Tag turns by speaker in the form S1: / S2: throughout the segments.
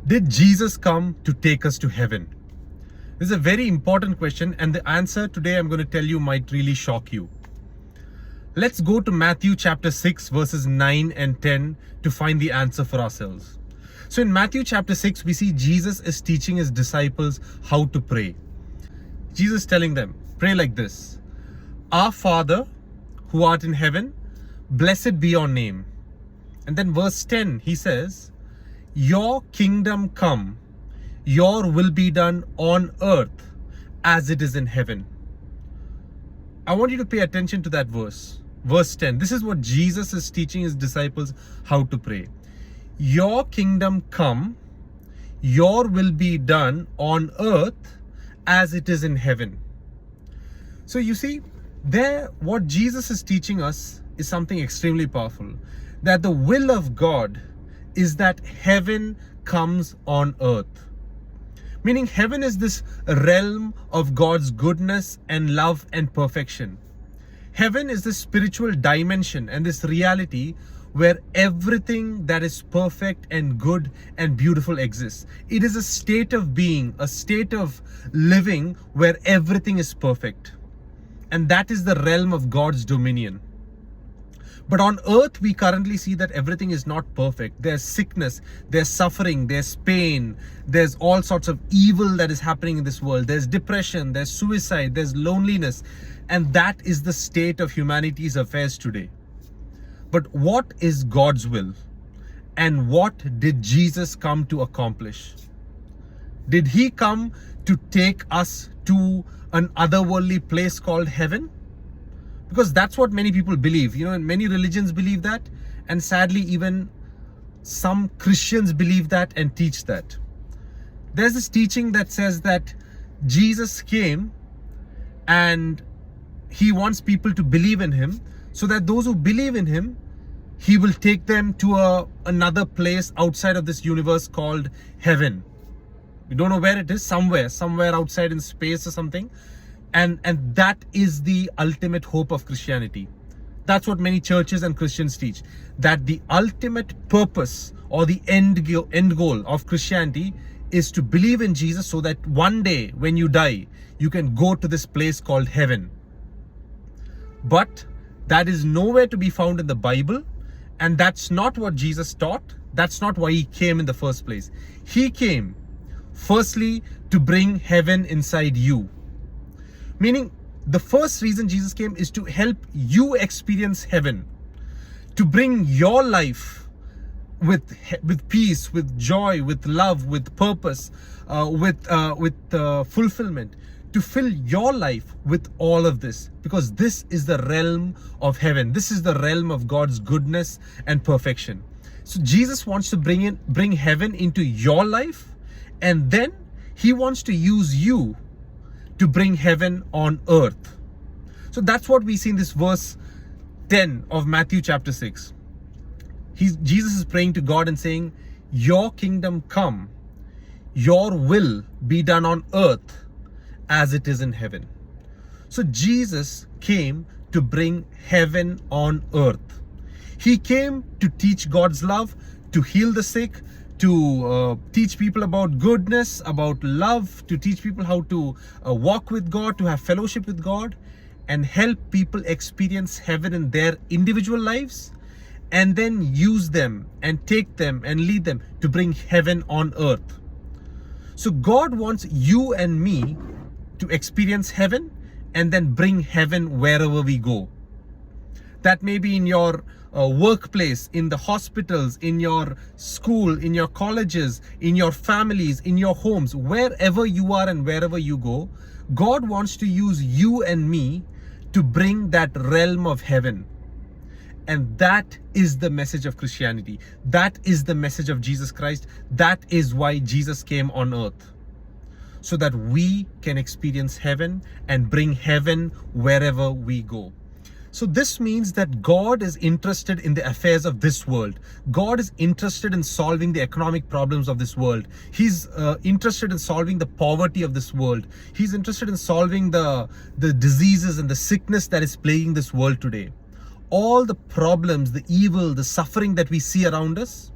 S1: Did Jesus come to take us to heaven? This is a very important question, and the answer today I'm going to tell you might really shock you. Let's go to Matthew chapter 6 verses 9 and 10 to find the answer for ourselves. So in Matthew chapter 6, we see Jesus is teaching his disciples how to pray. Jesus is telling them, pray like this: Our Father who art in heaven, blessed be your name. And then verse 10, he says, Your kingdom come, your will be done on earth as it is in heaven. I want you to pay attention to that verse. Verse 10. This is what Jesus is teaching his disciples how to pray. Your kingdom come, your will be done on earth as it is in heaven. So you see, there what Jesus is teaching us is something extremely powerful. That the will of God is that heaven comes on earth. Meaning heaven is this realm of God's goodness and love and perfection. Heaven is this spiritual dimension and this reality where everything that is perfect and good and beautiful exists. It is a state of being, a state of living where everything is perfect. And that is the realm of God's dominion. But on earth, we currently see that everything is not perfect. There's sickness, there's suffering, there's pain, there's all sorts of evil that is happening in this world. There's depression, there's suicide, there's loneliness. And that is the state of humanity's affairs today. But what is God's will? And what did Jesus come to accomplish? Did he come to take us to an otherworldly place called heaven? Because that's what many people believe, and many religions believe that, and sadly even some Christians believe that and teach that. There's this teaching that says that Jesus came and he wants people to believe in him, so that those who believe in him, he will take them to another place outside of this universe called heaven. We don't know where it is, somewhere outside in space or something. And that is the ultimate hope of Christianity. That's what many churches and Christians teach. That the ultimate purpose or the end goal of Christianity is to believe in Jesus, so that one day when you die, you can go to this place called heaven. But that is nowhere to be found in the Bible. And that's not what Jesus taught. That's not why he came in the first place. He came firstly to bring heaven inside you. Meaning, the first reason Jesus came is to help you experience heaven, to bring your life with peace, with joy, with love, with purpose, with fulfillment, to fill your life with all of this, because this is the realm of heaven. This is the realm of God's goodness and perfection. So Jesus wants to bring heaven into your life, and then he wants to use you to bring heaven on earth. So that's what we see in this verse 10 of Matthew chapter 6. Jesus is praying to God and saying, Your kingdom come, your will be done on earth as it is in heaven. So Jesus came to bring heaven on earth. He came to teach God's love, to heal the sick, to teach people about goodness, about love, to teach people how to walk with God, to have fellowship with God, and help people experience heaven in their individual lives, and then use them and take them and lead them to bring heaven on earth. So God wants you and me to experience heaven and then bring heaven wherever we go. That may be in your workplace, in the hospitals, in your school, in your colleges, in your families, in your homes, wherever you are and wherever you go. God wants to use you and me to bring that realm of heaven. And that is the message of Christianity. That is the message of Jesus Christ. That is why Jesus came on earth. So that we can experience heaven and bring heaven wherever we go. So this means that God is interested in the affairs of this world. God is interested in solving the economic problems of this world. He's interested in solving the poverty of this world. He's interested in solving the diseases and the sickness that is plaguing this world today. All the problems, the evil, the suffering that we see around us,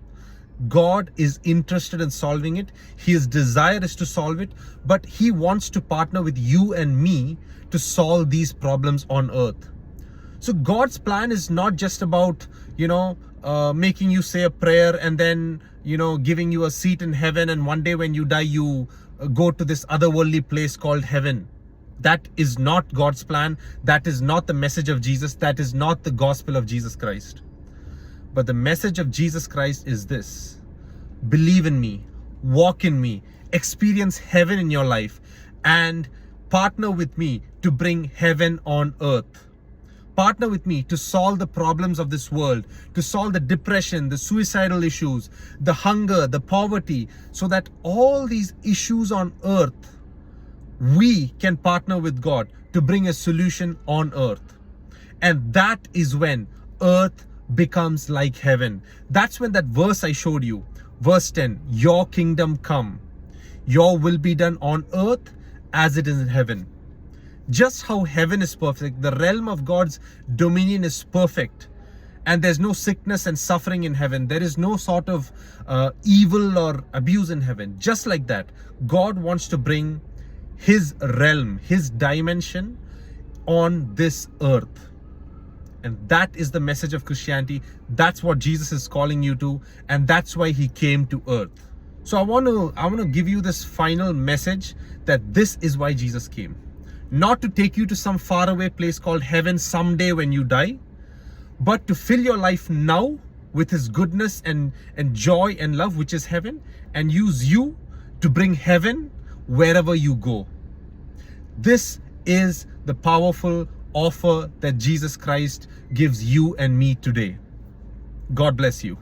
S1: God is interested in solving it. His desire is to solve it, but He wants to partner with you and me to solve these problems on earth. So God's plan is not just about, making you say a prayer and then, giving you a seat in heaven, and one day when you die, you go to this otherworldly place called heaven. That is not God's plan. That is not the message of Jesus. That is not the gospel of Jesus Christ. But the message of Jesus Christ is this: believe in me, walk in me, experience heaven in your life, and partner with me to bring heaven on earth. Partner with me to solve the problems of this world, to solve the depression, the suicidal issues, the hunger, the poverty, so that all these issues on earth, we can partner with God to bring a solution on earth. And that is when earth becomes like heaven. That's when that verse I showed you, verse 10, your kingdom come, your will be done on earth as it is in heaven. Just how heaven is perfect, the realm of God's dominion is perfect, and there's no sickness and suffering in heaven. There is no sort of evil or abuse in heaven. Just like that, God wants to bring His realm, His dimension on this earth. And that is the message of Christianity. That's what Jesus is calling you to, and that's why He came to earth. So I want to give you this final message, that this is why Jesus came. Not to take you to some faraway place called heaven someday when you die, but to fill your life now with His goodness and joy and love, which is heaven, and use you to bring heaven wherever you go. This is the powerful offer that Jesus Christ gives you and me today. God bless you.